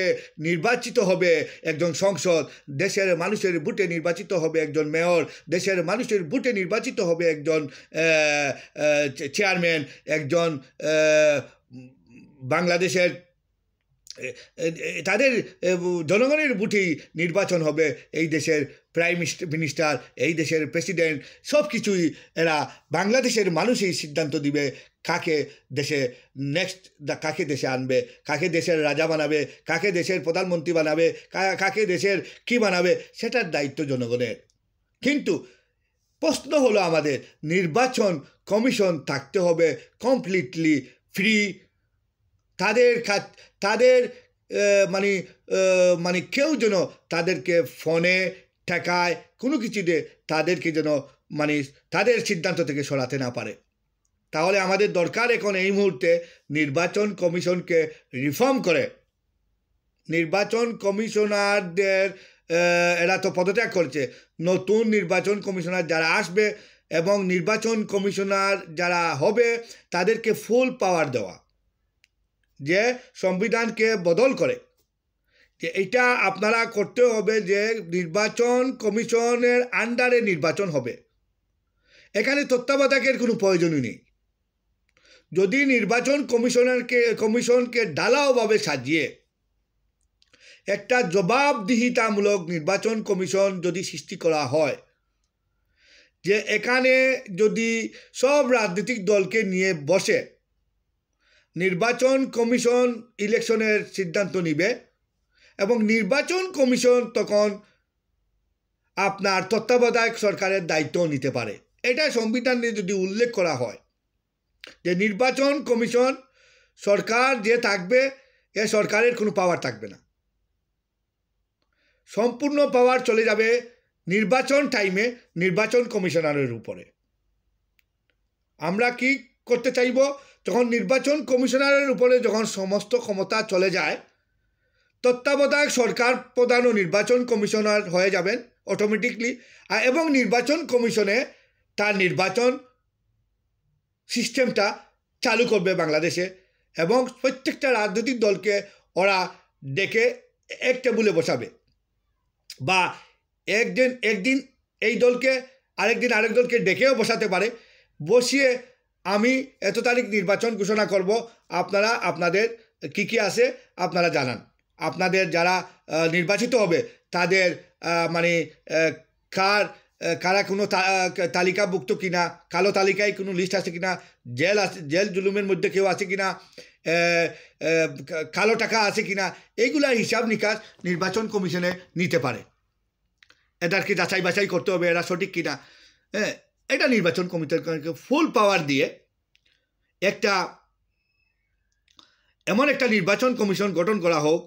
নির্বাচিত হবে একজন সংসদ, দেশের মানুষের ভোটে নির্বাচিত হবে একজন মেয়র, দেশের মানুষের ভোটে নির্বাচিত হবে একজন চেয়ারম্যান, একজন বাংলাদেশের তাদের জনগণের ভোটেই নির্বাচন হবে এই দেশের প্রাইম মিনিস্টার, এই দেশের প্রেসিডেন্ট, সব কিছুই এরা বাংলাদেশের মানুষই সিদ্ধান্ত দিবে কাকে দেশে নেক্সট কাকে দেশে আনবে, কাকে দেশের রাজা বানাবে, কাকে দেশের প্রধানমন্ত্রী বানাবে, কাকে দেশের কি বানাবে, সেটার দায়িত্ব জনগণের। কিন্তু প্রশ্ন হলো আমাদের, নির্বাচন কমিশন থাকতে হবে কমপ্লিটলি ফ্রি। তাদের মানে কেউ যেন তাদেরকে ফোনে ঠেকায় কোনো কিছুতে তাদেরকে যেন মানে তাদের সিদ্ধান্ত থেকে সরাতে না পারে। তাহলে আমাদের দরকার এখন এই মুহূর্তে নির্বাচন কমিশনকে রিফর্ম করে, নির্বাচন কমিশনারদের এরা তো পদত্যাগ করছে, নতুন নির্বাচন কমিশনার যারা আসবে এবং নির্বাচন কমিশনার যারা হবে তাদেরকে ফুল পাওয়ার দেওয়া, যে সংবিধানকে বদল করে যে এটা আপনারা করতে হবে, যে নির্বাচন কমিশনের আন্ডারে নির্বাচন হবে, এখানে তত্ত্বাবধায়কের কোনো প্রয়োজনই নেই। যদি নির্বাচন কমিশনকে ঢালাওভাবে সাজিয়ে একটা জবাবদিহিতামূলক নির্বাচন কমিশন যদি সৃষ্টি করা হয়, যে এখানে যদি সব রাজনৈতিক দলকে নিয়ে বসে নির্বাচন কমিশন ইলেকশনের সিদ্ধান্ত নিবে এবং নির্বাচন কমিশন তখন আপনার তত্ত্বাবধায়ক সরকারের দায়িত্ব নিতে পারে। এটা সংবিধানে যদি উল্লেখ করা হয় যে নির্বাচন কমিশন সরকার যে থাকবে, এ সরকারের কোনো পাওয়ার থাকবে না, সম্পূর্ণ পাওয়ার চলে যাবে নির্বাচন টাইমে নির্বাচন কমিশনারের উপরে। আমরা কি করতে চাইব, যখন নির্বাচন কমিশনারের উপরে যখন সমস্ত ক্ষমতা চলে যায়, তত্ত্বাবধায়ক সরকার প্রধান ও নির্বাচন কমিশনার হয়ে যাবেন অটোমেটিকলি, এবং নির্বাচন কমিশনে তার নির্বাচন সিস্টেমটা চালু করবে বাংলাদেশে, এবং প্রত্যেকটা রাজনৈতিক দলকে ওরা ডেকে এক টেবিলে বসাবে, বা একদিন এই দলকে আরেকদিন আরেক দলকে ডেকেও বসাতে পারে, বসিয়ে আমি এত তারিখ নির্বাচন ঘোষণা করব, আপনারা আপনাদের কি আছে আপনারা জানান, আপনাদের যারা নির্বাচিত হবে তাদের মানে কারা কোনো তালিকাভুক্ত কিনা, কালো তালিকায় কোনো লিস্ট আছে কিনা, জেল জুলুমের মধ্যে কেউ আছে কিনা, কালো টাকা আছে কিনা, এইগুলা হিসাব নিকাশ নির্বাচন কমিশনে নিতে পারে। এদেরকে যাচাই বাছাই করতে হবে এরা সঠিক কিনা। হ্যাঁ, এটা নির্বাচন কমিশনকে ফুল পাওয়ার দিয়ে এমন একটা নির্বাচন কমিশন গঠন করা হোক,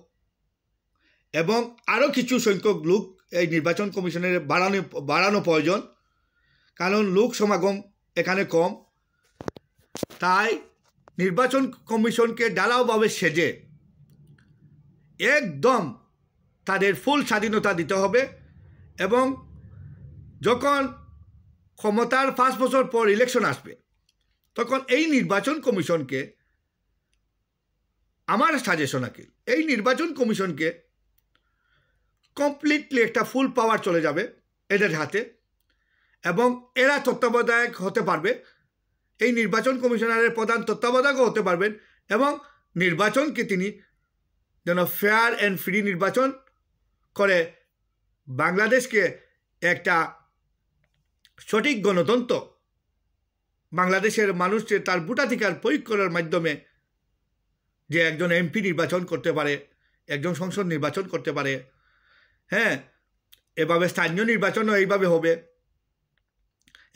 এবং আরও কিছু সংখ্যক লোক এই নির্বাচন কমিশনের বাড়ানো প্রয়োজন, কারণ লোক সমাগম এখানে কম। তাই নির্বাচন কমিশনকে ঢালাওভাবে সেজে একদম তাদের ফুল স্বাধীনতা দিতে হবে, এবং যখন ক্ষমতার 5 বছর পর ইলেকশন আসবে তখন এই নির্বাচন কমিশনকে, আমার সাজেশন আছে, এই নির্বাচন কমিশনকে কমপ্লিটলি একটা ফুল পাওয়ার চলে যাবে এদের হাতে, এবং এরা তত্ত্বাবধায়ক হতে পারবে, এই নির্বাচন কমিশনারের প্রধান তত্ত্বাবধায়কও হতে পারবেন, এবং নির্বাচনকে তিনি যেন ফেয়ার অ্যান্ড ফ্রি নির্বাচন করে বাংলাদেশকে একটা সঠিক গণতন্ত্র, বাংলাদেশের মানুষকে তার ভোটাধিকার প্রয়োগ করার মাধ্যমে যে একজন এমপি নির্বাচন করতে পারে, একজন সংসদ নির্বাচন করতে পারে। হ্যাঁ, এভাবে স্থানীয় নির্বাচনও এইভাবে হবে।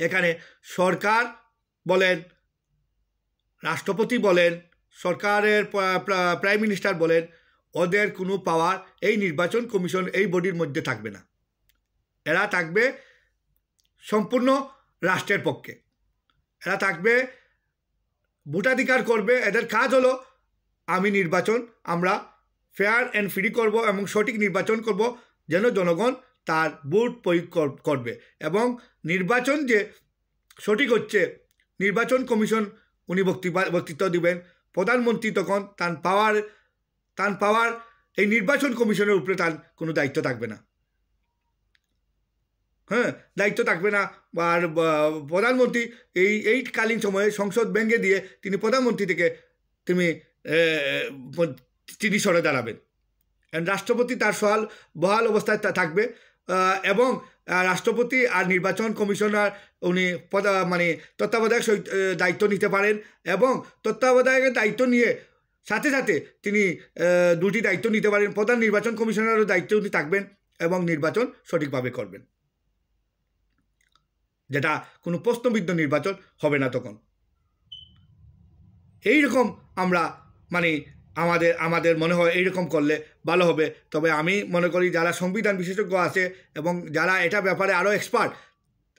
এখানে সরকার বলেন, রাষ্ট্রপতি বলেন, সরকারের প্রাইম মিনিস্টার বলেন, ওদের কোনো পাওয়ার এই নির্বাচন কমিশন এই বডির মধ্যে থাকবে না। এরা থাকবে সম্পূর্ণ রাষ্ট্রের পক্ষে, এরা থাকবে ভোটাধিকার করবে। এদের কাজ হলো আমরা ফেয়ার অ্যান্ড ফ্রি করব এবং সঠিক নির্বাচন করব, যেন জনগণ তার ভোট প্রয়োগ করবে, এবং নির্বাচন যে সঠিক হচ্ছে, নির্বাচন কমিশন উনি বক্তৃতা দিবেন, প্রধানমন্ত্রী তখন তার পাওয়ার এই নির্বাচন কমিশনের উপরে তার কোনো দায়িত্ব থাকবে না। হ্যাঁ, দায়িত্ব থাকবে না। আর প্রধানমন্ত্রী এই কালীন সময়ে সংসদ ভেঙে দিয়ে তিনি প্রধানমন্ত্রী থেকে তিনি সরে দাঁড়াবেন, রাষ্ট্রপতি তার বহাল অবস্থায় থাকবে, এবং রাষ্ট্রপতি আর নির্বাচন কমিশনার উনি মানে তত্ত্বাবধায়ক দায়িত্ব নিতে পারেন, এবং তত্ত্বাবধায়কের দায়িত্ব নিয়ে সাথে সাথে তিনি দুটি দায়িত্ব নিতে পারেন। প্রধান নির্বাচন কমিশনারের দায়িত্ব উনি থাকবেন এবং নির্বাচন সঠিকভাবে করবেন, যেটা কোনো প্রশ্নবিদ্ধ নির্বাচন হবে না তখন। এইরকম আমরা মানে আমাদের মনে হয় এইরকম করলে ভালো হবে। তবে আমি মনে করি যারা সংবিধান বিশেষজ্ঞ আছে এবং যারা এটা ব্যাপারে আরও এক্সপার্ট,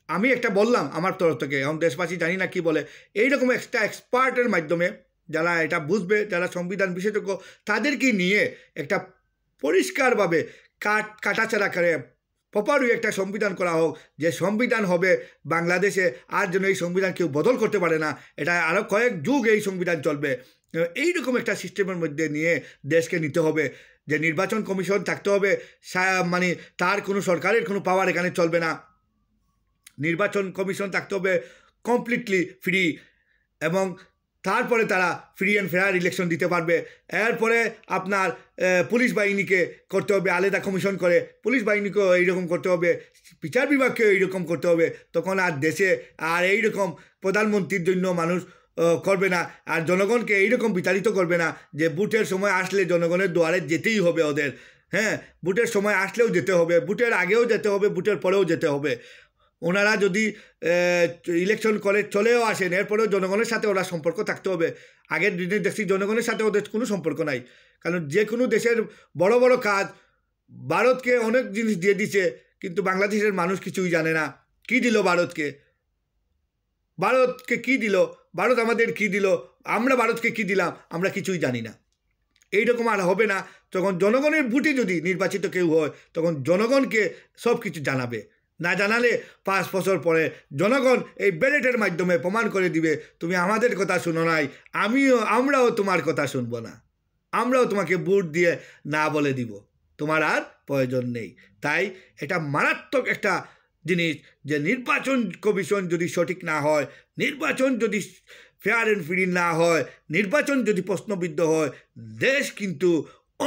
আমি একটা বললাম আমার তরফ থেকে, এখন দেশবাসী জানি না কি বলে, এইরকম একটা এক্সপার্টের মাধ্যমে যারা এটা বুঝবে, যারা সংবিধান বিশেষজ্ঞ, তাদেরকে নিয়ে একটা পরিষ্কারভাবে কাটাছাড়া করে প্রপারলি একটা সংবিধান করা হোক, যে সংবিধান হবে বাংলাদেশে আর যেন এই সংবিধান কেউ বদল করতে পারে না, এটা আরও কয়েক যুগ এই সংবিধান চলবে। এইরকম একটা সিস্টেমের মধ্যে নিয়ে দেশকে নিতে হবে, যে নির্বাচন কমিশন থাকতে হবে, মানে তার কোনো সরকারের কোনো পাওয়ার এখানে চলবে না। নির্বাচন কমিশন থাকতে হবে কমপ্লিটলি ফ্রি, এবং তারপরে তারা ফ্রি অ্যান্ড ফেয়ার ইলেকশন দিতে পারবে। এরপরে আপনার পুলিশ বাহিনীকে করতে হবে আলাদা কমিশন করে, পুলিশ বাহিনীকেও এইরকম করতে হবে, বিচার বিভাগকেও এইরকম করতে হবে। তখন আর দেশে আর এইরকম প্রধানমন্ত্রীর জন্য মানুষ করবে না, আর জনগণকে এইরকম বিতাড়িত করবে না যে ভোটের সময় আসলে জনগণের দুয়ারে যেতেই হবে ওদের। হ্যাঁ, ভোটের সময় আসলেও যেতে হবে, ভোটের আগেও যেতে হবে, ভোটের পরেও যেতে হবে। ওনারা যদি ইলেকশন করে চলেও আসেন, এরপরেও জনগণের সাথে ওরা সম্পর্ক থাকতে হবে। আগের দিনে দেখছি জনগণের সাথে ওদের কোনো সম্পর্ক নাই, কারণ যে কোনো দেশের বড় বড় কাজ ভারতকে অনেক জিনিস দিয়ে দিছে, কিন্তু বাংলাদেশের মানুষ কিছুই জানে না। কি দিল ভারতকে? ভারতকে কি দিল? ভারত আমাদের কি দিল? আমরা ভারতকে কি দিলাম? আমরা কিছুই জানি না। এইরকম আর হবে না। তখন জনগণের ভোটে যদি নির্বাচিত কেউ হয়, তখন জনগণকে সব কিছু জানাবে। না জানালে 5 বছর পরে জনগণ এই ব্যালটের মাধ্যমে প্রমাণ করে দিবে তুমি আমাদের কথা শুনো নাই, আমরাও তোমার কথা শুনবো না, আমরাও তোমাকে ভোট দিয়ে না বলে দিব, তোমার আর প্রয়োজন নেই। তাই এটা মারাত্মক একটা জিনিস, যে নির্বাচন কমিশন যদি সঠিক না হয়, নির্বাচন যদি ফেয়ার অ্যান্ড ফ্রি না হয়, নির্বাচন যদি প্রশ্নবিদ্ধ হয়, দেশ কিন্তু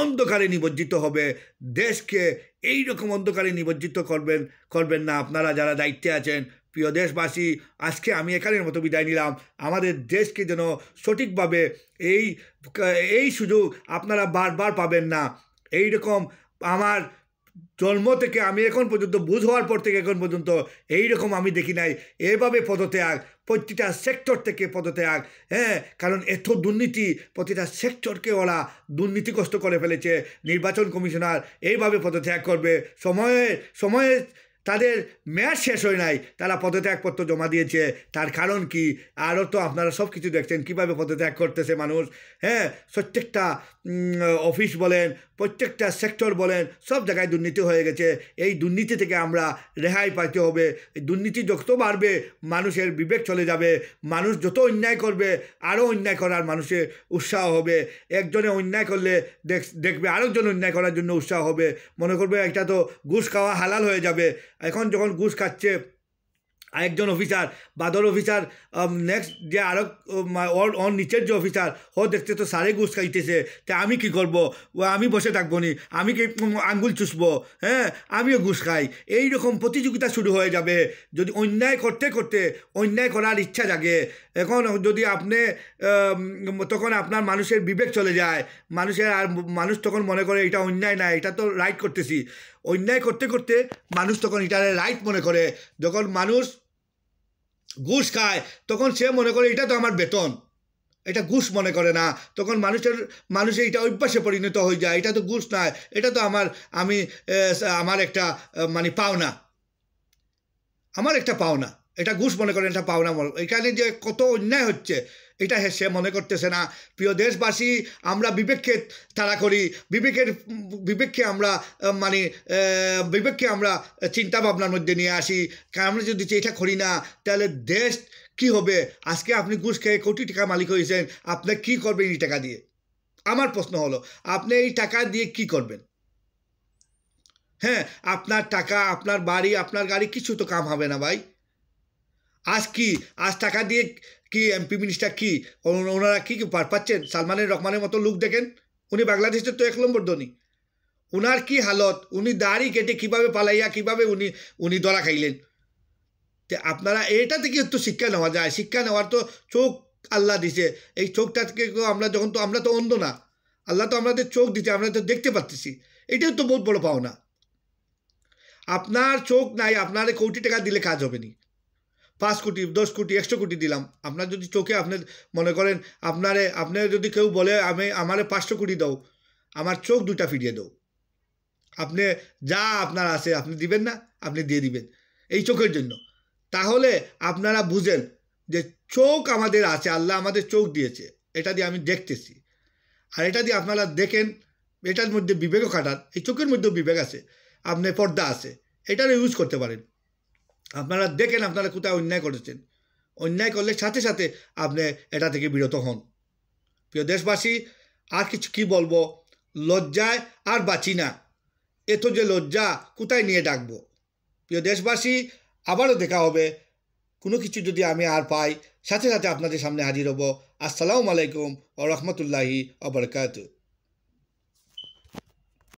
অন্ধকারে নিমজ্জিত হবে। দেশকে এই রকম অন্ধকারে নিমজ্জিত করবেন না আপনারা যারা দায়িত্বে আছেন। প্রিয় দেশবাসী, আজকে আমি এখানের মতো বিদায় নিলাম। আমাদের দেশকে যেন সঠিকভাবে এই সুযোগ আপনারা বারবার পাবেন না। এই রকম আমার জন্ম থেকে আমি এখন পর্যন্ত বুঝ হওয়ার পর থেকে এখন পর্যন্ত এইরকম আমি দেখি নাই। এভাবে পদত্যাগ, প্রতিটা সেক্টর থেকে পদত্যাগ। হ্যাঁ, কারণ এত দুর্নীতি, প্রতিটা সেক্টরকে ওরা দুর্নীতিগ্রস্ত করে ফেলেছে। নির্বাচন কমিশনার এইভাবে পদত্যাগ করবে, সময়ে তাদের মেয়াদ শেষ হয় নাই, তারা পদত্যাগপত্র জমা দিয়েছে। তার কারণ কি? আরও তো আপনারা সব কিছু দেখছেন কীভাবে পদত্যাগ করতেছে মানুষ। হ্যাঁ, প্রত্যেকটা অফিস বলেন, প্রত্যেকটা সেক্টর বলেন, সব জায়গায় দুর্নীতি হয়ে গেছে। এই দুর্নীতি থেকে আমরা রেহাই পাইতে হবে। এই দুর্নীতি যত বাড়বে মানুষের বিবেক চলে যাবে, মানুষ যত অন্যায় করবে আরও অন্যায় করার মানুষের উৎসাহ হবে। একজনে অন্যায় করলে দেখবে আরেকজন অন্যায় করার জন্য উৎসাহ হবে, মনে করবে এটা তো ঘুষ খাওয়া হালাল হয়ে যাবে। এখন যখন ঘুষ খাচ্ছে একজন অফিসার, বাদর অফিসার, নেক্সট যে আরও ওর নিচের যে অফিসার, ও দেখতে তো সারে ঘুষ খাইতেছে, তা আমি কি করব? আমি বসে থাকবো নি? আমি কি আঙ্গুল চুষবো? হ্যাঁ, আমিও ঘুষ খাই। এইরকম প্রতিযোগিতা শুরু হয়ে যাবে যদি অন্যায় করতে করতে অন্যায় করার ইচ্ছা জাগে। এখন যদি আপনি তখন আপনার মানুষের বিবেক চলে যায়, মানুষ তখন মনে করে এটা অন্যায় না, এটা তো রাইট করতেছি। অন্যায় করতে করতে মানুষ তখন এটা রাইট মনে করে। যখন মানুষ ঘুষ খায় তখন সে মনে করে এটা তো আমার বেতন, এটা ঘুষ মনে করে না। তখন মানুষের এটা অভ্যাসে পরিণত হয়ে যায়, এটা তো ঘুষ নয়, এটা তো আমার একটা মানে পাওনা, আমার একটা পাওনা। এটা ঘুষ মনে করেন, এটা পাওনা। এখানে যে কত অন্যায় হচ্ছে এটা সে মনে করতেছে না। প্রিয় দেশবাসী, আমরা বিবেককে তাড়া করি, বিবেককে আমরা চিন্তা ভাবনার মধ্যে নিয়ে আসি। আমরা যদি এটা করি না তাহলে দেশ কি হবে? আজকে আপনি ঘুষ খেয়ে কোটি টাকা মালিক হয়েছেন, আপনি কি করবেন এই টাকা দিয়ে? আমার প্রশ্ন হলো, আপনি এই টাকা দিয়ে কি করবেন? হ্যাঁ, আপনার টাকা, আপনার বাড়ি, আপনার গাড়ি কিছু তো কাম হবে না ভাই। আজ টাকা দিয়ে কি এমপি মিনিস্টার কি ওনারা কি পাচ্ছেন? সালমানের রহমানের মতো লোক দেখেন, উনি বাংলাদেশের তো 1 নম্বর ধনী। উনার কি হালত, উনি দাড়ি কেটে কীভাবে পালাইয়া কীভাবে উনি ধরা খাইলেন। তো আপনারা এটা থেকে একটু শিক্ষা নেওয়া যায়। শিক্ষা নেওয়ার তো চোখ আল্লাহ দিছে, এই চোখটা থেকে আমরা যখন তো আমরা তো অন্ধ না, আল্লাহ তো আমাদের চোখ দিতে, আমরা তো দেখতে পারতেছি, এটাও তো বহুত বড় পাওনা। আপনার চোখ নাই, আপনার কোটি টাকা দিলে কাজ হবে নি। 5 কোটি 10 কোটি 100 কোটি দিলাম, আপনার যদি চোখে আপনি মনে করেন আপনার যদি কেউ বলে আমারে 500 কোটি দাও, আমার চোখ দুটা ফিরিয়ে দাও, আপনি যা আপনার আছে আপনি দিবেন না? আপনি দিয়ে দিবেন এই চোখের জন্য। তাহলে আপনারা বুঝেন যে চোখ আমাদের আছে, আল্লাহ আমাদের চোখ দিয়েছে, এটা দিয়ে আমি দেখতেছি। আর এটা দিয়ে আপনারা দেখেন, এটার মধ্যে বিবেকও খাটান, এই চোখের মধ্যেও বিবেক আছে, আপনার পর্দা আছে, এটারও ইউজ করতে পারেন। আপনারা দেখেন আপনারা কোথায় অন্যায় করেছেন, অন্যায় করলে সাথে সাথে আপনি এটা থেকে বিরত হন। প্রিয় দেশবাসী, আর কিছু কি বলবো, লজ্জায় আর বাঁচি না, এত যে লজ্জা কোথায় নিয়ে ডাকবো। প্রিয় দেশবাসী, আবারও দেখা হবে, কোনো কিছু যদি আমি আর পাই সাথে সাথে আপনাদের সামনে হাজির হব। আসসালামু আলাইকুম ওয়া রাহমাতুল্লাহি ওয়া বারাকাতুহু।